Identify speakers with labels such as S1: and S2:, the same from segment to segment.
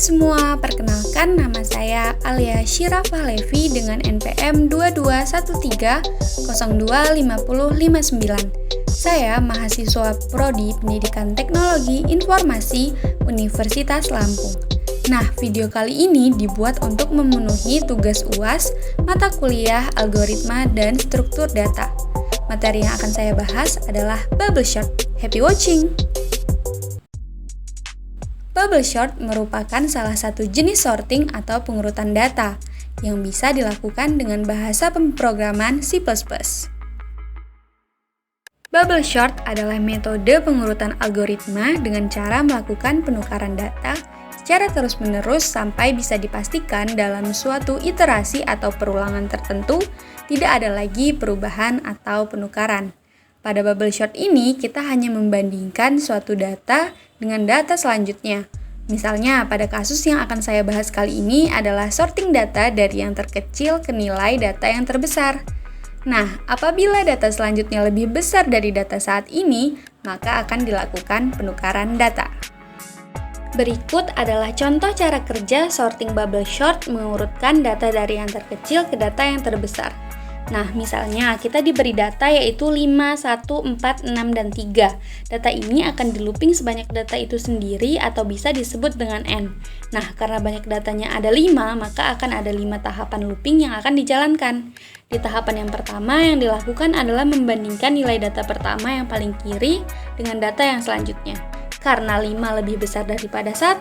S1: semua, perkenalkan nama saya Alia Syirafah Levi dengan NPM 2213025059. Saya mahasiswa Prodi Pendidikan Teknologi Informasi Universitas Lampung. Nah, video kali ini dibuat untuk memenuhi tugas UAS mata kuliah algoritma dan struktur data. Materi yang akan saya bahas adalah bubble sort. Happy watching! Bubble sort merupakan salah satu jenis sorting atau pengurutan data yang bisa dilakukan dengan bahasa pemrograman C++. Bubble sort adalah metode pengurutan algoritma dengan cara melakukan penukaran data secara terus-menerus sampai bisa dipastikan dalam suatu iterasi atau perulangan tertentu tidak ada lagi perubahan atau penukaran. Pada bubble sort ini, kita hanya membandingkan suatu data dengan data selanjutnya. Misalnya, pada kasus yang akan saya bahas kali ini adalah sorting data dari yang terkecil ke nilai data yang terbesar. Nah, apabila data selanjutnya lebih besar dari data saat ini, maka akan dilakukan penukaran data. Berikut adalah contoh cara kerja sorting bubble sort mengurutkan data dari yang terkecil ke data yang terbesar. Nah, misalnya kita diberi data yaitu 5, 1, 4, 6, dan 3. Data ini akan di-looping sebanyak data itu sendiri atau bisa disebut dengan N. Nah, karena banyak datanya ada 5, maka akan ada 5 tahapan looping yang akan dijalankan. Di tahapan yang pertama yang dilakukan adalah membandingkan nilai data pertama yang paling kiri dengan data yang selanjutnya. Karena 5 lebih besar daripada 1,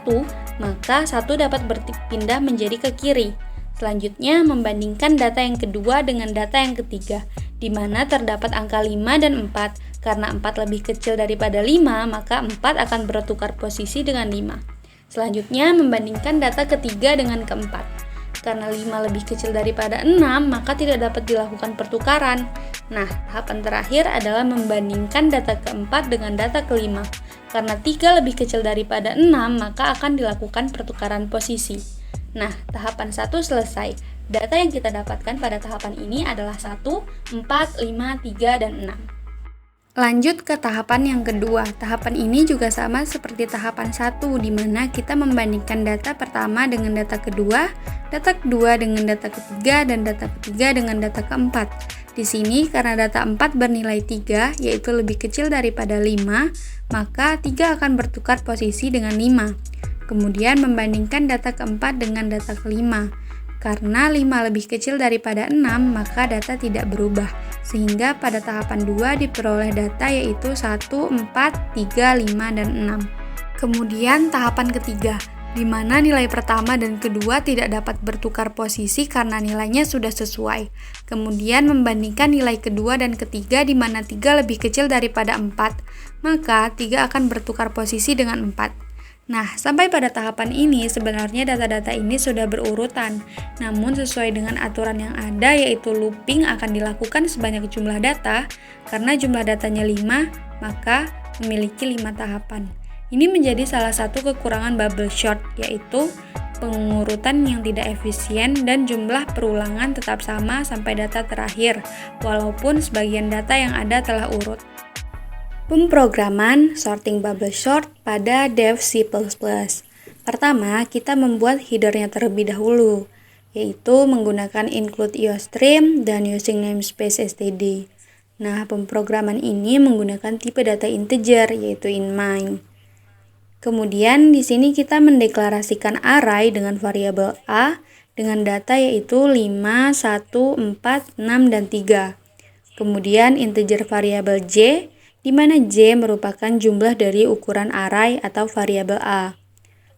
S1: maka 1 dapat berpindah menjadi ke kiri. Selanjutnya, membandingkan data yang kedua dengan data yang ketiga, di mana terdapat angka 5 dan 4. Karena 4 lebih kecil daripada 5, maka 4 akan bertukar posisi dengan 5. Selanjutnya, membandingkan data ketiga dengan keempat. Karena 5 lebih kecil daripada 6, maka tidak dapat dilakukan pertukaran. Nah, tahapan terakhir adalah membandingkan data keempat dengan data kelima. Karena 3 lebih kecil daripada 6, maka akan dilakukan pertukaran posisi. Nah, tahapan 1 selesai. Data yang kita dapatkan pada tahapan ini adalah 1, 4, 5, 3, dan 6. Lanjut ke tahapan yang kedua. Tahapan ini juga sama seperti tahapan 1, di mana kita membandingkan data pertama dengan data kedua dengan data ketiga, dan data ketiga dengan data keempat. Di sini, karena data 4 bernilai 3, yaitu lebih kecil daripada 5, maka 3 akan bertukar posisi dengan 5. Kemudian membandingkan data keempat dengan data kelima. Karena 5 lebih kecil daripada 6, maka data tidak berubah. Sehingga pada tahapan 2 diperoleh data yaitu 1, 4, 3, 5, dan 6. Kemudian tahapan ketiga, di mana nilai pertama dan kedua tidak dapat bertukar posisi karena nilainya sudah sesuai. Kemudian membandingkan nilai kedua dan ketiga di mana 3 lebih kecil daripada 4, maka 3 akan bertukar posisi dengan 4. Nah, sampai pada tahapan ini sebenarnya data-data ini sudah berurutan. Namun sesuai dengan aturan yang ada yaitu looping akan dilakukan sebanyak jumlah data. Karena jumlah datanya 5, maka memiliki 5 tahapan. Ini menjadi salah satu kekurangan bubble sort, yaitu pengurutan yang tidak efisien dan jumlah perulangan tetap sama sampai data terakhir, walaupun sebagian data yang ada telah urut. Pemrograman sorting bubble sort pada Dev C++. Pertama, kita membuat headernya terlebih dahulu, yaitu menggunakan include iostream dan using namespace std. Nah, pemrograman ini menggunakan tipe data integer, yaitu in-main. Kemudian di sini kita mendeklarasikan array dengan variabel a dengan data yaitu 5, 1, 4, 6, dan 3. Kemudian integer variabel j, di mana j merupakan jumlah dari ukuran array atau variabel a.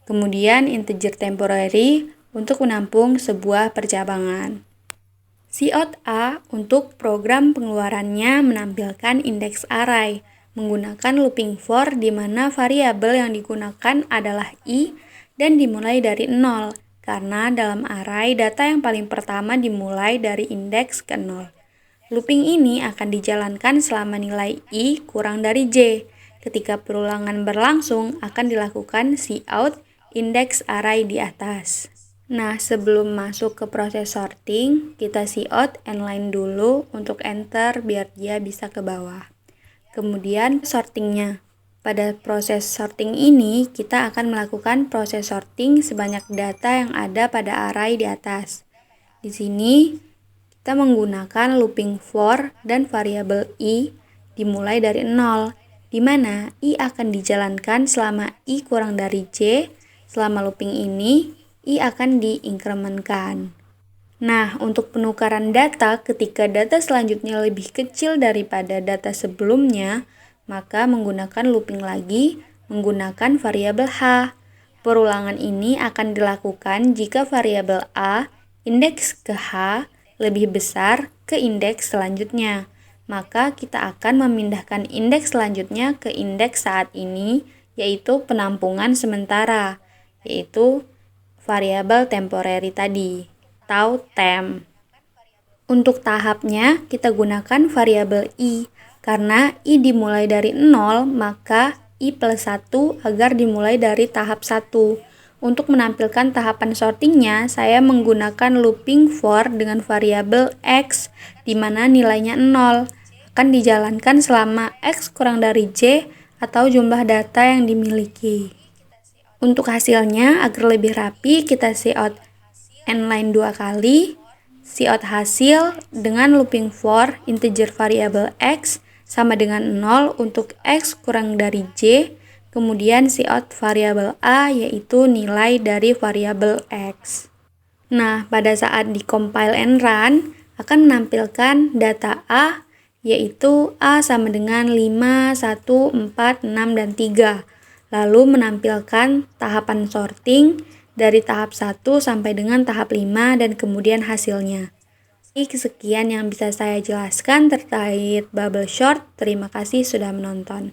S1: Kemudian integer temporary untuk menampung sebuah percabangan. Cout a untuk program pengeluarannya menampilkan indeks array menggunakan looping for di mana variabel yang digunakan adalah i dan dimulai dari 0 karena dalam array data yang paling pertama dimulai dari indeks ke 0. Looping ini akan dijalankan selama nilai i kurang dari j. Ketika perulangan berlangsung, akan dilakukan cout indeks array di atas. Nah, sebelum masuk ke proses sorting, kita cout n-line dulu untuk enter biar dia bisa ke bawah. Kemudian sortingnya. Pada proses sorting ini, kita akan melakukan proses sorting sebanyak data yang ada pada array di atas. Di sini, kita menggunakan looping for dan variabel i dimulai dari 0, di mana i akan dijalankan selama i kurang dari j. Selama looping ini, i akan diinkremenkan. Nah, untuk penukaran data ketika data selanjutnya lebih kecil daripada data sebelumnya, maka menggunakan looping lagi menggunakan variabel h. Perulangan ini akan dilakukan jika variabel a indeks ke h lebih besar ke indeks selanjutnya. Maka kita akan memindahkan indeks selanjutnya ke indeks saat ini, yaitu penampungan sementara, yaitu variabel temporary tadi, atau temp. Untuk tahapnya, kita gunakan variabel i. Karena i dimulai dari 0, maka i plus 1 agar dimulai dari tahap 1. Untuk menampilkan tahapan sortingnya, saya menggunakan looping for dengan variabel x, di mana nilainya 0. Akan dijalankan selama x kurang dari j atau jumlah data yang dimiliki. Untuk hasilnya, agar lebih rapi, kita cout nline 2 kali, cout hasil dengan looping for integer variabel x sama dengan 0 untuk x kurang dari j, kemudian cout variabel a yaitu nilai dari variabel x. Nah, pada saat di compile and run akan menampilkan data a yaitu a sama dengan 5, 1, 4, 6, dan 3. Lalu menampilkan tahapan sorting dari tahap 1 sampai dengan tahap 5 dan kemudian hasilnya. Sekian yang bisa saya jelaskan terkait bubble sort. Terima kasih sudah menonton.